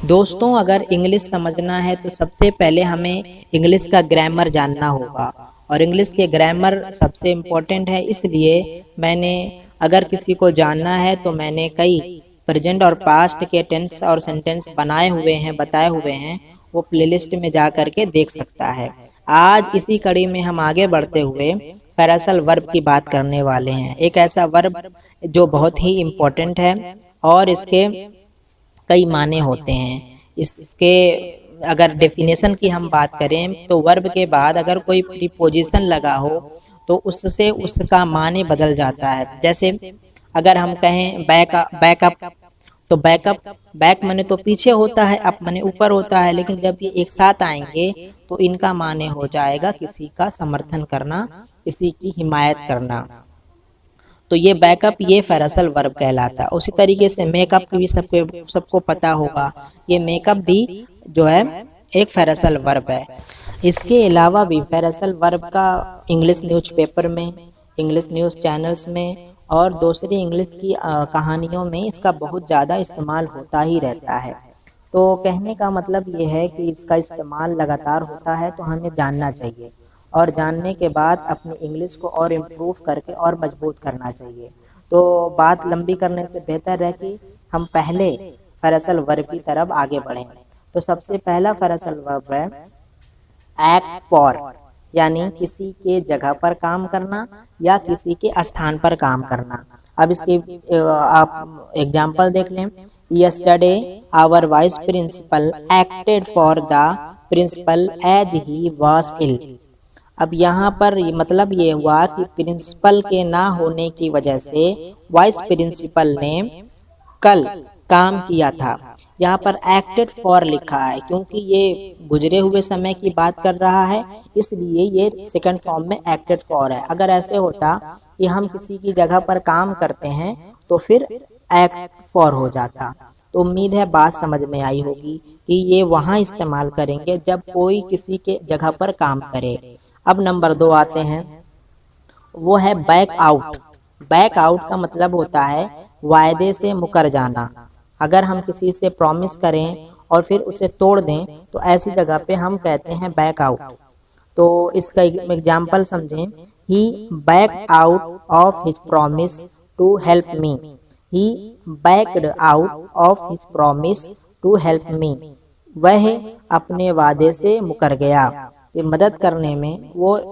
दोस्तों, अगर इंग्लिश समझना है तो सबसे पहले हमें इंग्लिश का ग्रामर जानना होगा। और इंग्लिश के ग्रामर सबसे इम्पोर्टेंट है, इसलिए मैंने अगर किसी को जानना है तो मैंने कई प्रेजेंट और पास्ट के टेंस और सेंटेंस बनाए हुए हैं, बताए हुए हैं। वो प्लेलिस्ट में जा करके देख सकता है। आज इसी कड़ी में हम आगे बढ़ते हुए पैरासल वर्ब की बात करने वाले हैं। एक ऐसा वर्ब जो बहुत ही इम्पोर्टेंट है और इसके कई माने होते हैं। इसके अगर डेफिनेशन की हम बात करें तो वर्ब के बाद अगर कोई प्रीपोजिशन लगा हो तो उससे उसका माने बदल जाता है। जैसे अगर हम कहें बैकअप, तो बैक माने तो पीछे होता है, अप माने ऊपर होता है, लेकिन जब ये एक साथ आएंगे तो इनका माने हो जाएगा किसी का समर्थन करना, किसी की हिमायत करना। तो ये बैकअप ये फ्रेजल वर्ब कहलाता है। उसी तरीके से मेकअप की भी सबको पता होगा। ये मेकअप भी जो है एक फ्रेजल वर्ब है। इसके अलावा भी फ्रेजल वर्ब का इंग्लिश न्यूज़पेपर में, इंग्लिश न्यूज़ चैनल्स में और दूसरी इंग्लिश की कहानियों में इसका बहुत ज़्यादा इस्तेमाल होता ही रहता है। तो कहने का मतलब ये है कि इसका इस्तेमाल लगातार होता है, तो हमें जानना चाहिए और जानने के बाद अपनी इंग्लिश को और इम्प्रूव करके और मजबूत करना चाहिए। तो बात लंबी करने से बेहतर है कि हम पहले फ्रेजल वर्ब की तरफ आगे बढ़ें। तो सबसे पहला फ्रेजल वर्ब है एक्ट फॉर, यानी किसी के जगह पर काम करना या किसी के स्थान पर काम करना। अब इसके आप एग्जाम्पल देख लें। Yesterday our vice principal acted for the principal as he was ill. अब यहाँ पर मतलब ये हुआ कि प्रिंसिपल के ना होने की वजह से वाइस प्रिंसिपल ने कल काम किया था। यहाँ पर एक्टेड फॉर लिखा है क्योंकि ये गुजरे हुए समय की बात कर रहा है, इसलिए ये सेकंड फॉर्म में एक्टेड फॉर है। अगर ऐसे होता कि हम किसी की जगह पर काम करते हैं तो फिर एक्ट फॉर हो जाता। तो उम्मीद है बात समझ में आई होगी कि ये वहाँ इस्तेमाल करेंगे जब कोई किसी के जगह पर काम करे। अब नंबर 2 आते हैं, वो है बैक आउट। बैक आउट का मतलब होता है वायदे से मुकर जाना। अगर हम किसी से प्रॉमिस करें और फिर उसे तोड़ दें तो ऐसी जगह पे हम कहते हैं बैक आउट। तो इसका एग्जाम्पल समझें। He back out of his promise to help me. He backed out of his promise to help me. वह अपने वादे से मुकर गया। ये मदद करने में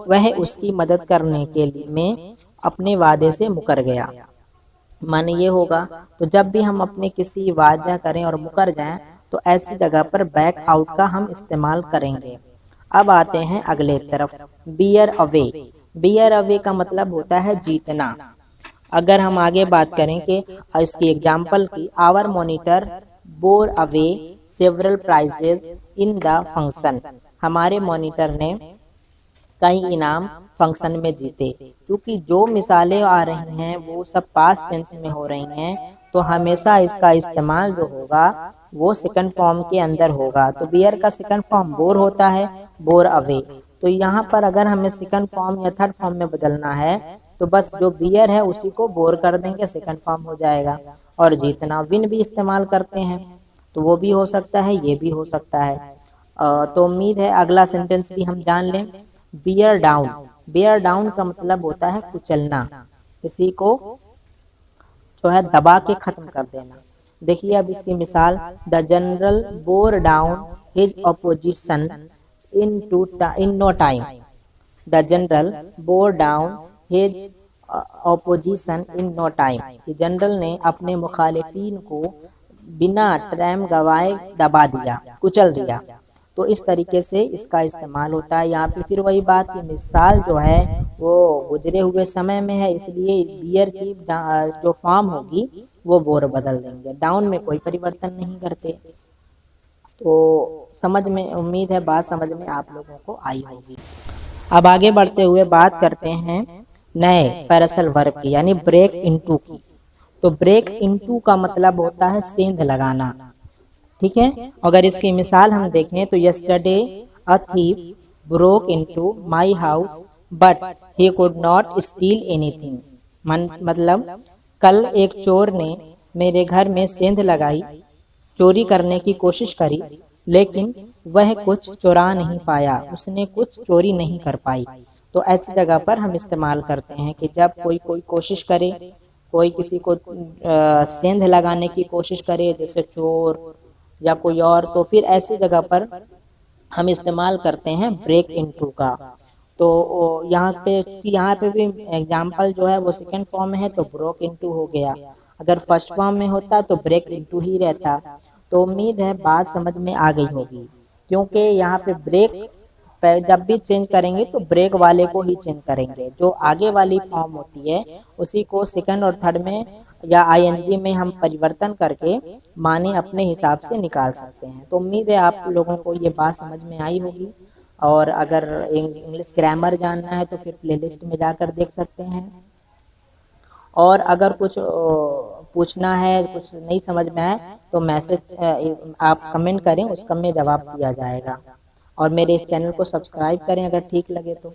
वह उसकी मदद करने के लिए में अपने वादे से मुकर गया। माने ये होगा, तो जब भी हम अपने किसी वादा करें और मुकर जाएं तो ऐसी जगह पर बैक आउट का हम इस्तेमाल करेंगे। अब आते हैं अगले तरफ, बियर अवे। बियर अवे का मतलब होता है जीतना। अगर हम आगे बात करें कि इसकी एग्जाम्पल की, our monitor bore away several prizes in the function. हमारे मॉनिटर ने कई इनाम फंक्शन में जीते। क्योंकि जो मिसालें आ रही हैं वो सब पास्ट टेंस में हो रही हैं, तो हमेशा इसका इस्तेमाल जो होगा वो सेकंड फॉर्म के अंदर होगा। तो बियर का सेकंड फॉर्म बोर होता है, बोर अवे। तो यहाँ पर अगर हमें सेकंड फॉर्म या थर्ड फॉर्म में बदलना है तो बस जो बियर है उसी को बोर कर देंगे, सेकंड फॉर्म हो जाएगा। और जीतना, विन भी इस्तेमाल करते हैं, तो वो भी हो सकता है, ये भी हो सकता है। तो उम्मीद है अगला सेंटेंस भी हम जान लें। Beer down. बियर डाउन का मतलब होता है कुचलना, किसी को जो है दबा के खत्म कर देना। देखिए अब इसकी मिसाल, the general bore down his opposition in no time. The general bore down his opposition in no time. General ने अपने मुखालिफिन को बिना टाइम गवाए दबा दिया, कुचल दिया। तो इस तरीके से इसका इस्तेमाल होता है। यहाँ पे फिर वही बात की मिसाल जो है वो गुजरे हुए समय में है, इसलिए बियर की जो फॉर्म होगी वो बोर बदल देंगे, डाउन में कोई परिवर्तन नहीं करते। तो समझ में, उम्मीद है बात समझ में आप लोगों को आई होगी। अब आगे बढ़ते हुए बात करते हैं नए फ्रेजल वर्ब की, यानी ब्रेक इनटू की। तो ब्रेक इनटू का मतलब होता है सेंध लगाना, ठीक है। अगर इसकी मिसाल हम देखें तो yesterday a thief broke into my house but he could not steel anything. मतलब कल एक चोर ने मेरे घर में सेंध लगाई चोरी करने की कोशिश करी, लेकिन वह कुछ चुरा नहीं पाया, उसने कुछ चोरी नहीं कर पाई। तो ऐसी जगह पर हम इस्तेमाल करते हैं कि जब कोई कोई कोशिश करे, कोई किसी को सेंध लगाने की कोशिश करे, जैसे चोर या कोई और, तो फिर ऐसी जगह पर हम इस्तेमाल करते हैं ब्रेक इनटू का। तो यहाँ पे भी एग्जाम्पल जो है वो सेकंड फॉर्म में है, तो ब्रोक इनटू हो गया। अगर फर्स्ट फॉर्म में होता तो ब्रेक इनटू ही रहता। तो उम्मीद है बात समझ में आ गई होगी, क्योंकि यहाँ पे ब्रेक जब भी चेंज करेंगे तो ब्रेक वाले को ही चेंज करेंगे, जो आगे वाली फॉर्म होती है उसी को सेकंड और थर्ड में या आईएनजी में हम परिवर्तन करके माने अपने हिसाब से निकाल सकते हैं। तो उम्मीद है आप लोगों को ये बात समझ में आई होगी। और अगर इंग्लिश ग्रामर जानना है तो फिर प्लेलिस्ट में जाकर देख सकते हैं। और अगर कुछ पूछना है, कुछ नहीं समझ में आए तो मैसेज आप कमेंट करें, उसका में जवाब दिया जाएगा। और मेरे इस चैनल को सब्सक्राइब करें अगर ठीक लगे तो।